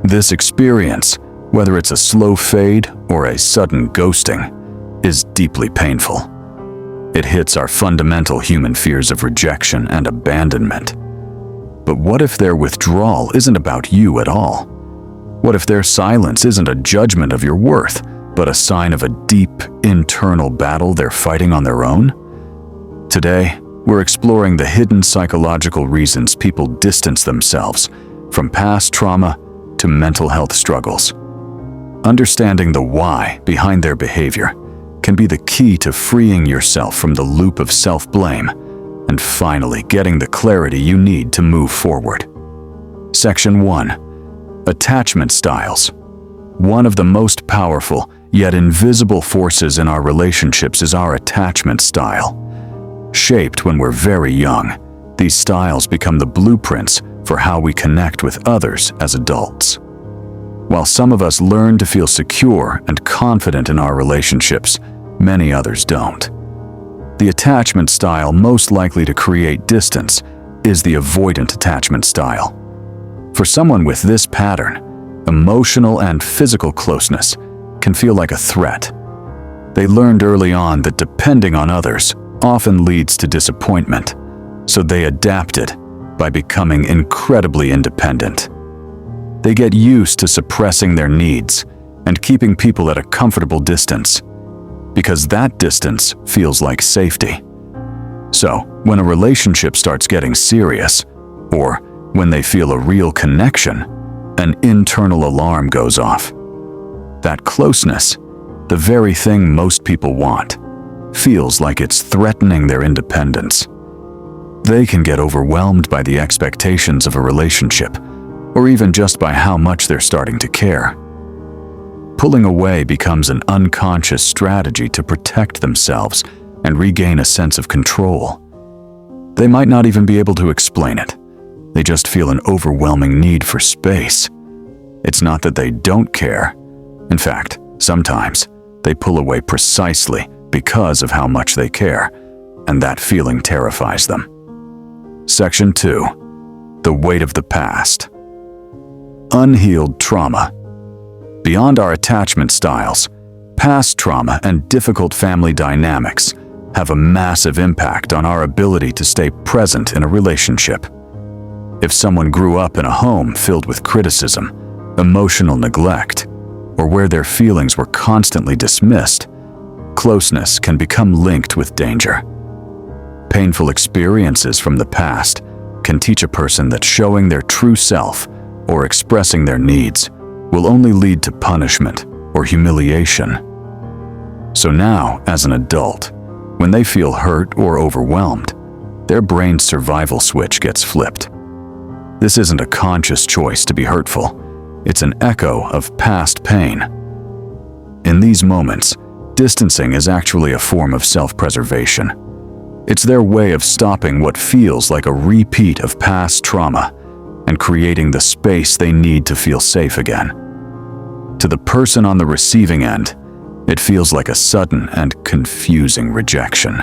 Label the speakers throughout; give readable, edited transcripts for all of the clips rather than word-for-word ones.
Speaker 1: This experience, whether it's a slow fade or a sudden ghosting, is deeply painful. It hits our fundamental human fears of rejection and abandonment. But what if their withdrawal isn't about you at all? What if their silence isn't a judgment of your worth, but a sign of a deep, internal battle they're fighting on their own? Today, we're exploring the hidden psychological reasons people distance themselves, from past trauma to mental health struggles. Understanding the why behind their behavior can be the key to freeing yourself from the loop of self-blame and finally getting the clarity you need to move forward. Section 1. Attachment styles. One of the most powerful yet invisible forces in our relationships is our attachment style. Shaped when we're very young, these styles become the blueprints for how we connect with others as adults. While some of us learn to feel secure and confident in our relationships, many others don't. The attachment style most likely to create distance is the avoidant attachment style. For someone with this pattern, emotional and physical closeness can feel like a threat. They learned early on that depending on others often leads to disappointment, so they adapted by becoming incredibly independent. They get used to suppressing their needs and keeping people at a comfortable distance, because that distance feels like safety. So, when a relationship starts getting serious, or when they feel a real connection, an internal alarm goes off. That closeness, the very thing most people want, feels like it's threatening their independence. They can get overwhelmed by the expectations of a relationship, or even just by how much they're starting to care. Pulling away becomes an unconscious strategy to protect themselves and regain a sense of control. They might not even be able to explain it. They just feel an overwhelming need for space. It's not that they don't care. In fact, sometimes they pull away precisely because of how much they care, and that feeling terrifies them. Section 2. The weight of the past. Unhealed trauma. Beyond our attachment styles, past trauma and difficult family dynamics have a massive impact on our ability to stay present in a relationship. If someone grew up in a home filled with criticism, emotional neglect, or where their feelings were constantly dismissed, closeness can become linked with danger. Painful experiences from the past can teach a person that showing their true self or expressing their needs will only lead to punishment or humiliation. So now, as an adult, when they feel hurt or overwhelmed, their brain's survival switch gets flipped. This isn't a conscious choice to be hurtful. It's an echo of past pain. In these moments, distancing is actually a form of self-preservation. It's their way of stopping what feels like a repeat of past trauma and creating the space they need to feel safe again. To the person on the receiving end, it feels like a sudden and confusing rejection.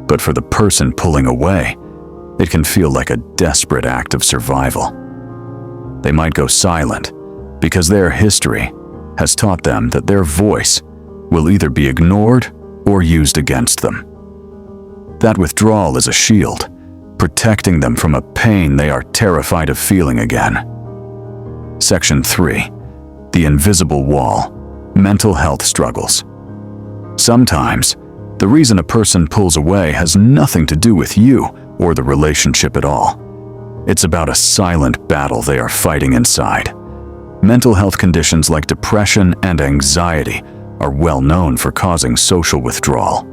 Speaker 1: But for the person pulling away, it can feel like a desperate act of survival. They might go silent because their history has taught them that their voice will either be ignored or used against them. That withdrawal is a shield, protecting them from a pain they are terrified of feeling again. Section 3. The invisible wall. Mental health struggles. Sometimes, the reason a person pulls away has nothing to do with you or the relationship at all. It's about a silent battle they are fighting inside. Mental health conditions like depression and anxiety are well known for causing social withdrawal.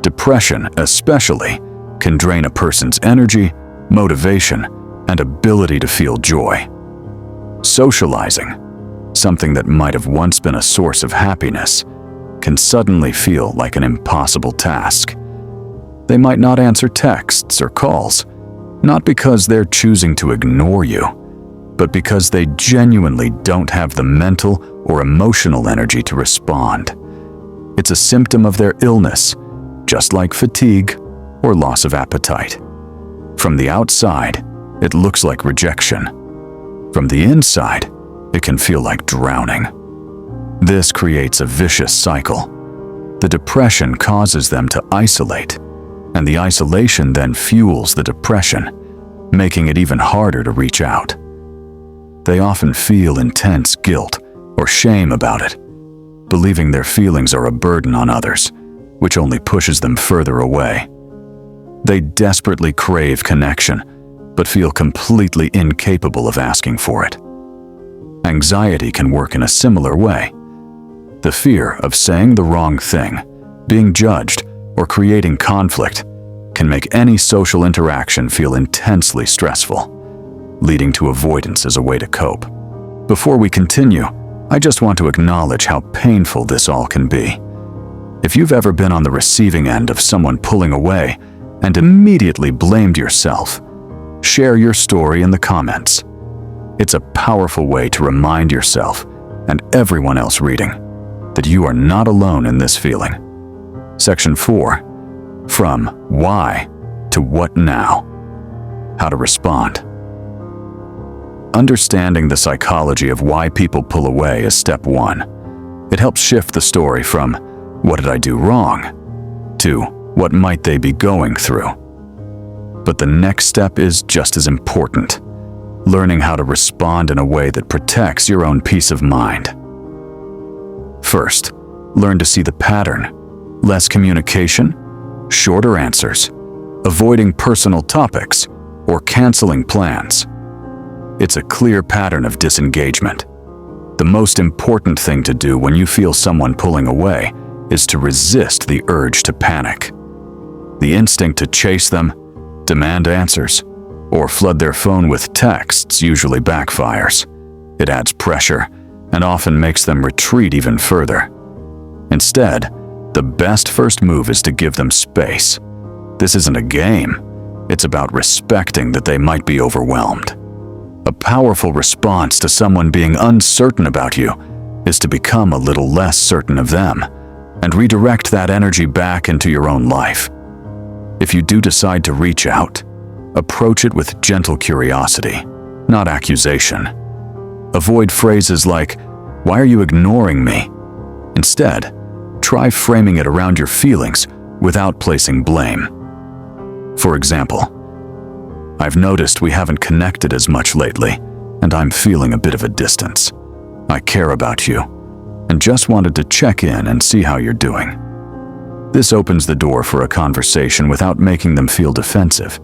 Speaker 1: Depression, especially, can drain a person's energy, motivation, and ability to feel joy. Socializing, something that might have once been a source of happiness, can suddenly feel like an impossible task. They might not answer texts or calls, not because they're choosing to ignore you, but because they genuinely don't have the mental or emotional energy to respond. It's a symptom of their illness, just like fatigue or loss of appetite. From the outside, it looks like rejection. From the inside, it can feel like drowning. This creates a vicious cycle. The depression causes them to isolate, and the isolation then fuels the depression, making it even harder to reach out. They often feel intense guilt or shame about it, believing their feelings are a burden on others, which only pushes them further away. They desperately crave connection, but feel completely incapable of asking for it. Anxiety can work in a similar way. The fear of saying the wrong thing, being judged, or creating conflict can make any social interaction feel intensely stressful, leading to avoidance as a way to cope. Before we continue, I just want to acknowledge how painful this all can be. If you've ever been on the receiving end of someone pulling away and immediately blamed yourself, share your story in the comments. It's a powerful way to remind yourself and everyone else reading that you are not alone in this feeling. Section 4. From why to what now? How to respond. Understanding the psychology of why people pull away is step 1. It helps shift the story from "what did I do wrong?" to "what might they be going through?" But the next step is just as important: learning how to respond in a way that protects your own peace of mind. First, learn to see the pattern: less communication, shorter answers, avoiding personal topics, or canceling plans. It's a clear pattern of disengagement. The most important thing to do when you feel someone pulling away is to resist the urge to panic. The instinct to chase them, demand answers, or flood their phone with texts usually backfires. It adds pressure and often makes them retreat even further. Instead, the best first move is to give them space. This isn't a game. It's about respecting that they might be overwhelmed. A powerful response to someone being uncertain about you is to become a little less certain of them and redirect that energy back into your own life. If you do decide to reach out, approach it with gentle curiosity, not accusation. Avoid phrases like, "Why are you ignoring me?" Instead, try framing it around your feelings without placing blame. For example, "I've noticed we haven't connected as much lately, and I'm feeling a bit of a distance. I care about you, and just wanted to check in and see how you're doing." This opens the door for a conversation without making them feel defensive.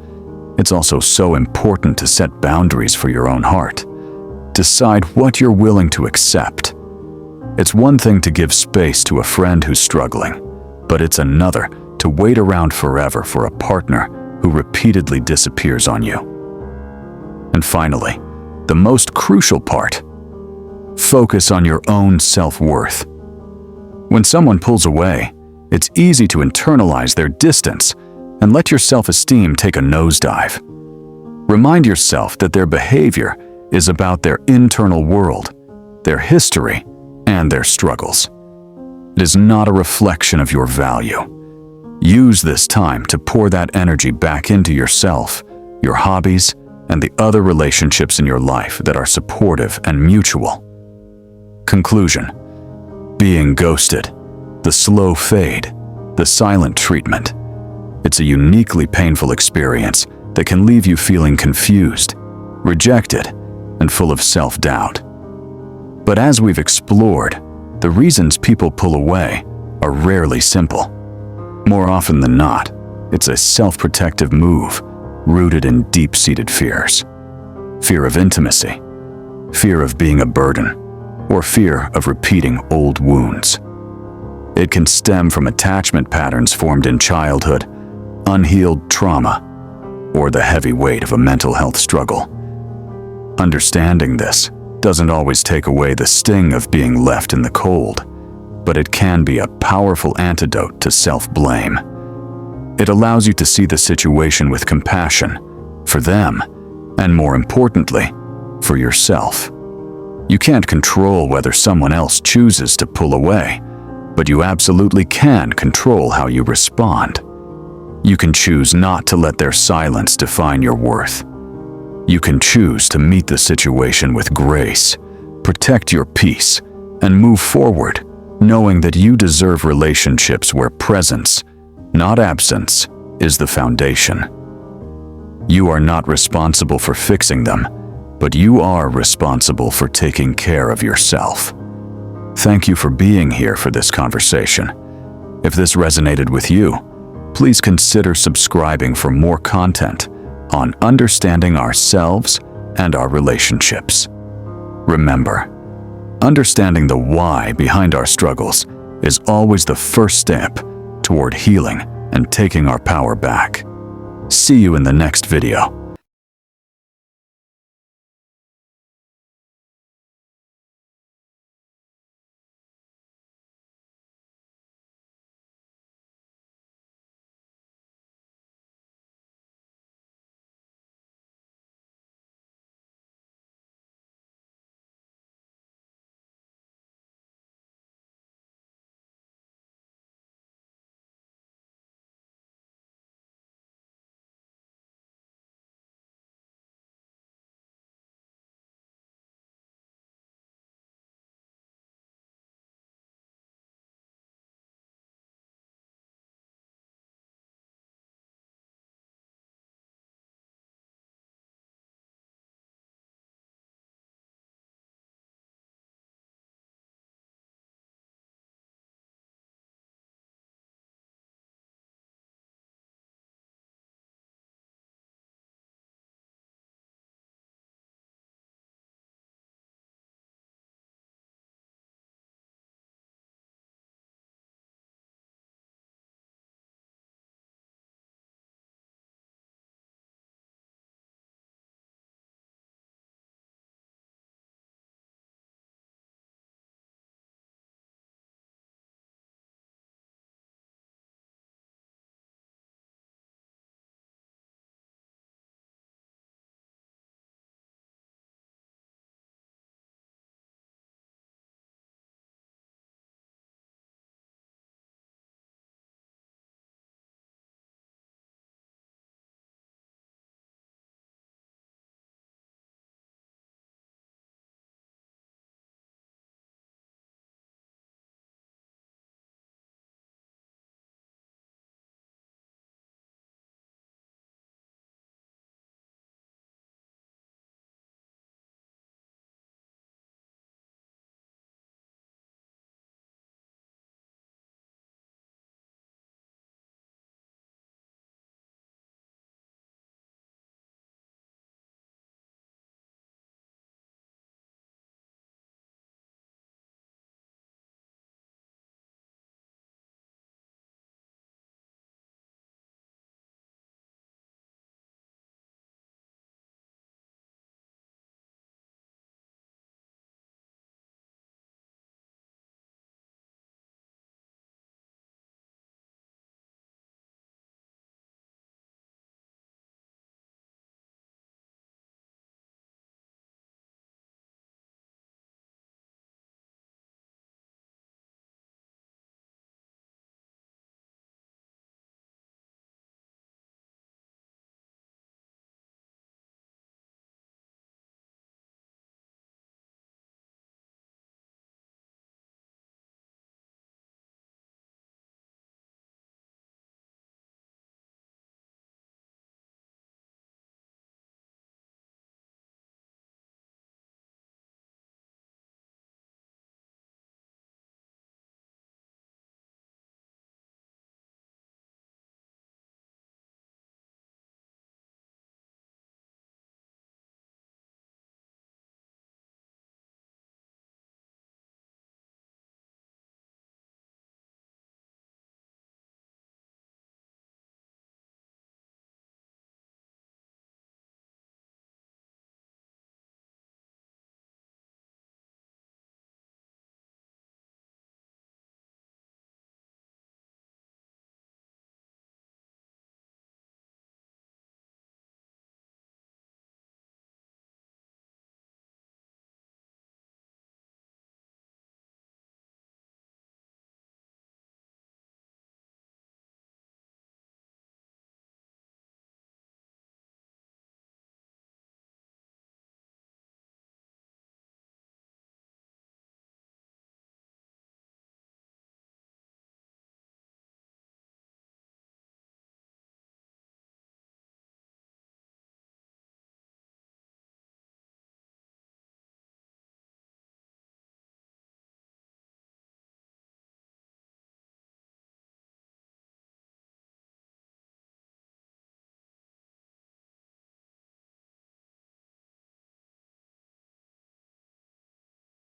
Speaker 1: It's also so important to set boundaries for your own heart. Decide what you're willing to accept. It's one thing to give space to a friend who's struggling, but it's another to wait around forever for a partner who repeatedly disappears on you. And finally, the most crucial part: focus on your own self-worth. When someone pulls away, it's easy to internalize their distance and let your self-esteem take a nosedive. Remind yourself that their behavior is about their internal world, their history, and their struggles. It is not a reflection of your value. Use this time to pour that energy back into yourself, your hobbies, and the other relationships in your life that are supportive and mutual. Conclusion: being ghosted, the slow fade, the silent treatment. It's a uniquely painful experience that can leave you feeling confused, rejected, and full of self-doubt. But as we've explored, the reasons people pull away are rarely simple. More often than not, it's a self-protective move rooted in deep-seated fears. Fear of intimacy, fear of being a burden, or fear of repeating old wounds. It can stem from attachment patterns formed in childhood, unhealed trauma, or the heavy weight of a mental health struggle. Understanding this doesn't always take away the sting of being left in the cold, but it can be a powerful antidote to self-blame. It allows you to see the situation with compassion for them, and more importantly, for yourself. You can't control whether someone else chooses to pull away, but you absolutely can control how you respond. You can choose not to let their silence define your worth. You can choose to meet the situation with grace, Protect your peace and move forward, knowing that you deserve relationships where presence, not absence, is the foundation. You are not responsible for fixing them, but you are responsible for taking care of yourself. Thank you for being here for this conversation. If this resonated with you, please consider subscribing for more content on understanding ourselves and our relationships. Remember, understanding the why behind our struggles is always the first step toward healing and taking our power back. See you in the next video.